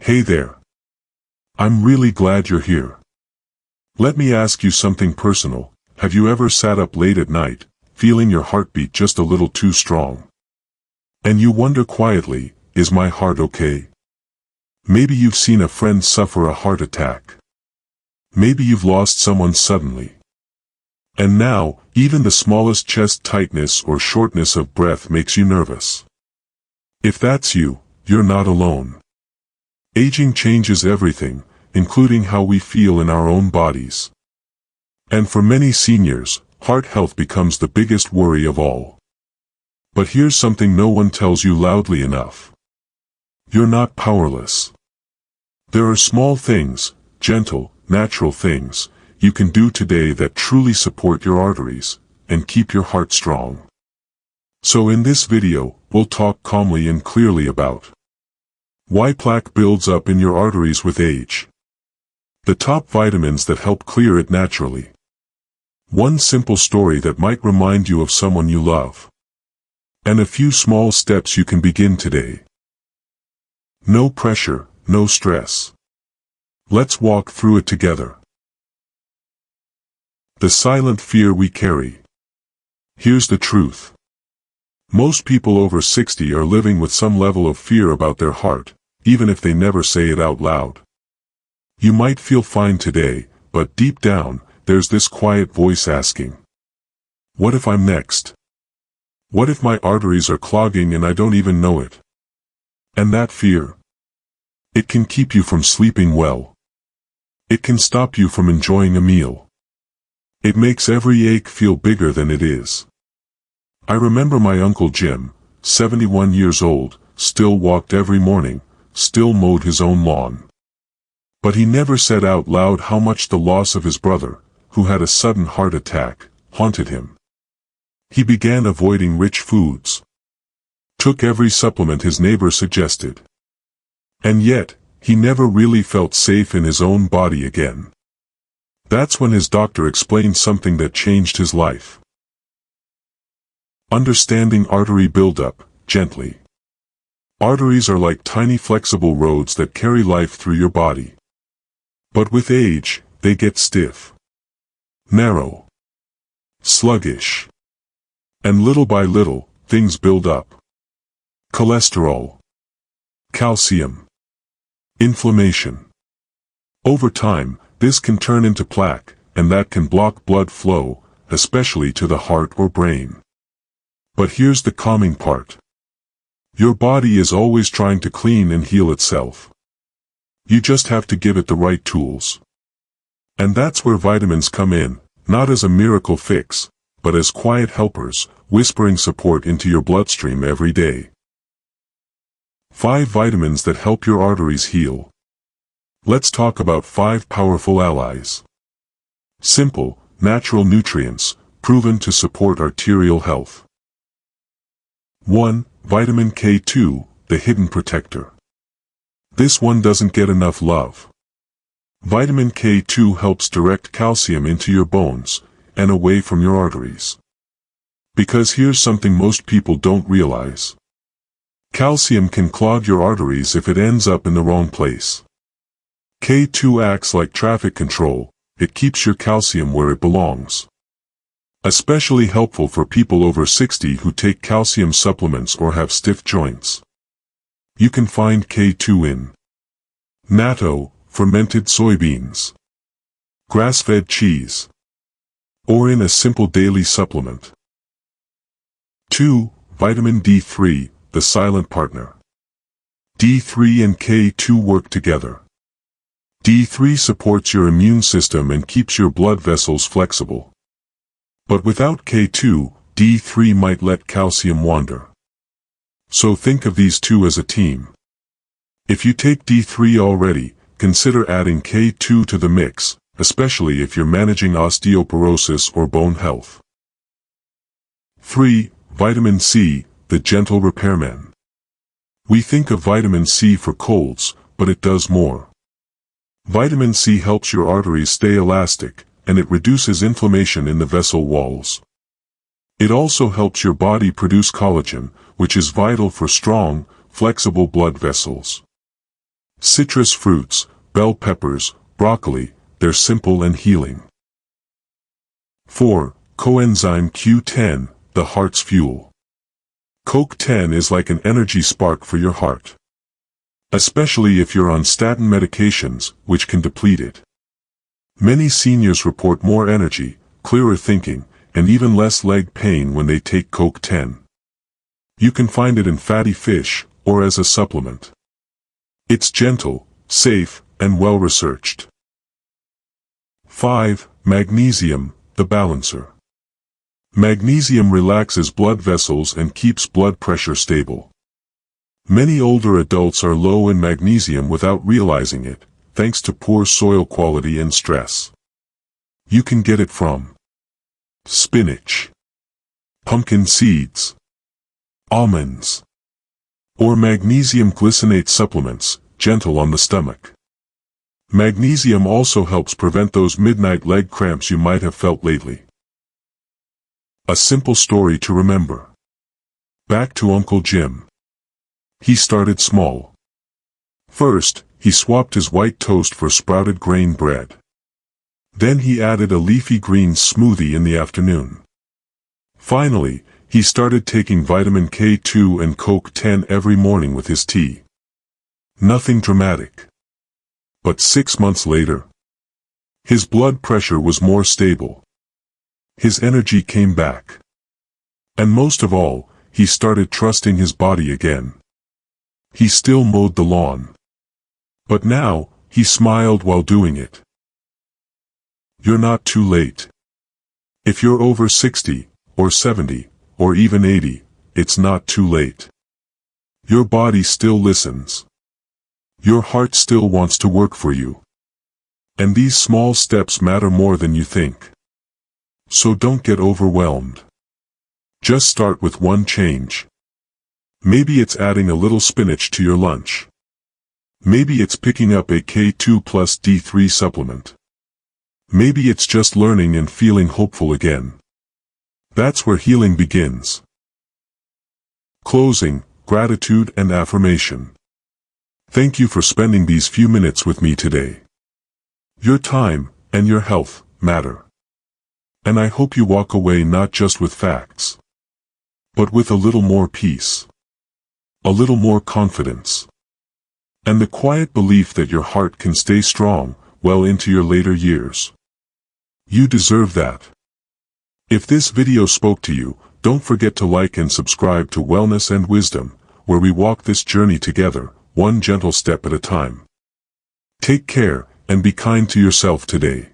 Hey there. I'm really glad you're here. Let me ask you something personal. Have you ever sat up late at night, feeling your heartbeat just a little too strong? And you wonder quietly, is my heart okay? Maybe you've seen a friend suffer a heart attack. Maybe you've lost someone suddenly. And now, even the smallest chest tightness or shortness of breath makes you nervous. If that's you, you're not alone. Aging changes everything, including how we feel in our own bodies. And for many seniors, heart health becomes the biggest worry of all. But here's something no one tells you loudly enough. You're not powerless. There are small things, gentle, natural things, you can do today that truly support your arteries, and keep your heart strong. So in this video, we'll talk calmly and clearly about why plaque builds up in your arteries with age. The top vitamins that help clear it naturally. One simple story that might remind you of someone you love. And a few small steps you can begin today. No pressure, no stress. Let's walk through it together. The silent fear we carry. Here's the truth. Most people over 60 are living with some level of fear about their heart, even if they never say it out loud. You might feel fine today, but deep down, there's this quiet voice asking, what if I'm next? What if my arteries are clogging and I don't even know it? And that fear, it can keep you from sleeping well. It can stop you from enjoying a meal. It makes every ache feel bigger than it is. I remember my Uncle Jim, 71 years old, still walked every morning, still mowed his own lawn. But he never said out loud how much the loss of his brother, who had a sudden heart attack, haunted him. He began avoiding rich foods. Took every supplement his neighbor suggested. And yet, he never really felt safe in his own body again. That's when his doctor explained something that changed his life. Understanding artery buildup, gently. Arteries are like tiny flexible roads that carry life through your body. But with age, they get stiff, narrow, sluggish. And little by little, things build up. Cholesterol, calcium, inflammation. Over time, this can turn into plaque, and that can block blood flow, especially to the heart or brain. But here's the calming part. Your body is always trying to clean and heal itself. You just have to give it the right tools. And that's where vitamins come in, not as a miracle fix, but as quiet helpers, whispering support into your bloodstream every day. 5 vitamins that help your arteries heal. Let's talk about 5 powerful allies. Simple, natural nutrients, proven to support arterial health. 1. Vitamin K2, the hidden protector. This one doesn't get enough love. Vitamin K2 helps direct calcium into your bones, and away from your arteries. Because here's something most people don't realize. Calcium can clog your arteries if it ends up in the wrong place. K2 acts like traffic control, it keeps your calcium where it belongs. Especially helpful for people over 60 who take calcium supplements or have stiff joints. You can find K2 in natto, fermented soybeans, grass-fed cheese, or in a simple daily supplement. 2. Vitamin D3, the silent partner. D3 and K2 work together. D3 supports your immune system and keeps your blood vessels flexible. But without K2, D3 might let calcium wander. So think of these two as a team. If you take D3 already, consider adding K2 to the mix, especially if you're managing osteoporosis or bone health. 3. Vitamin C, the gentle repairman. We think of vitamin C for colds, but it does more. Vitamin C helps your arteries stay elastic, and it reduces inflammation in the vessel walls. It also helps your body produce collagen, which is vital for strong, flexible blood vessels. Citrus fruits, bell peppers, broccoli, they're simple and healing. 4. Coenzyme Q10, the heart's fuel. CoQ10 is like an energy spark for your heart. Especially if you're on statin medications, which can deplete it. Many seniors report more energy, clearer thinking, and even less leg pain when they take CoQ10. You can find it in fatty fish, or as a supplement. It's gentle, safe, and well-researched. 5. Magnesium, the balancer. Magnesium relaxes blood vessels and keeps blood pressure stable. Many older adults are low in magnesium without realizing it, thanks to poor soil quality and stress. You can get it from spinach, pumpkin seeds, almonds, or magnesium glycinate supplements, gentle on the stomach. Magnesium also helps prevent those midnight leg cramps you might have felt lately. A simple story to remember. Back to Uncle Jim. He started small. First, he swapped his white toast for sprouted grain bread. Then he added a leafy green smoothie in the afternoon. Finally, he started taking vitamin K2 and CoQ10 every morning with his tea. Nothing dramatic. But 6 months later, his blood pressure was more stable. His energy came back. And most of all, he started trusting his body again. He still mowed the lawn. But now, he smiled while doing it. You're not too late. If you're over 60, or 70, or even 80, it's not too late. Your body still listens. Your heart still wants to work for you. And these small steps matter more than you think. So don't get overwhelmed. Just start with one change. Maybe it's adding a little spinach to your lunch. Maybe it's picking up a K2 plus D3 supplement. Maybe it's just learning and feeling hopeful again. That's where healing begins. Closing, gratitude and affirmation. Thank you for spending these few minutes with me today. Your time, and your health, matter. And I hope you walk away not just with facts, but with a little more peace. A little more confidence. And the quiet belief that your heart can stay strong, well into your later years. You deserve that. If this video spoke to you, don't forget to like and subscribe to Wellness and Wisdom, where we walk this journey together, one gentle step at a time. Take care, and be kind to yourself today.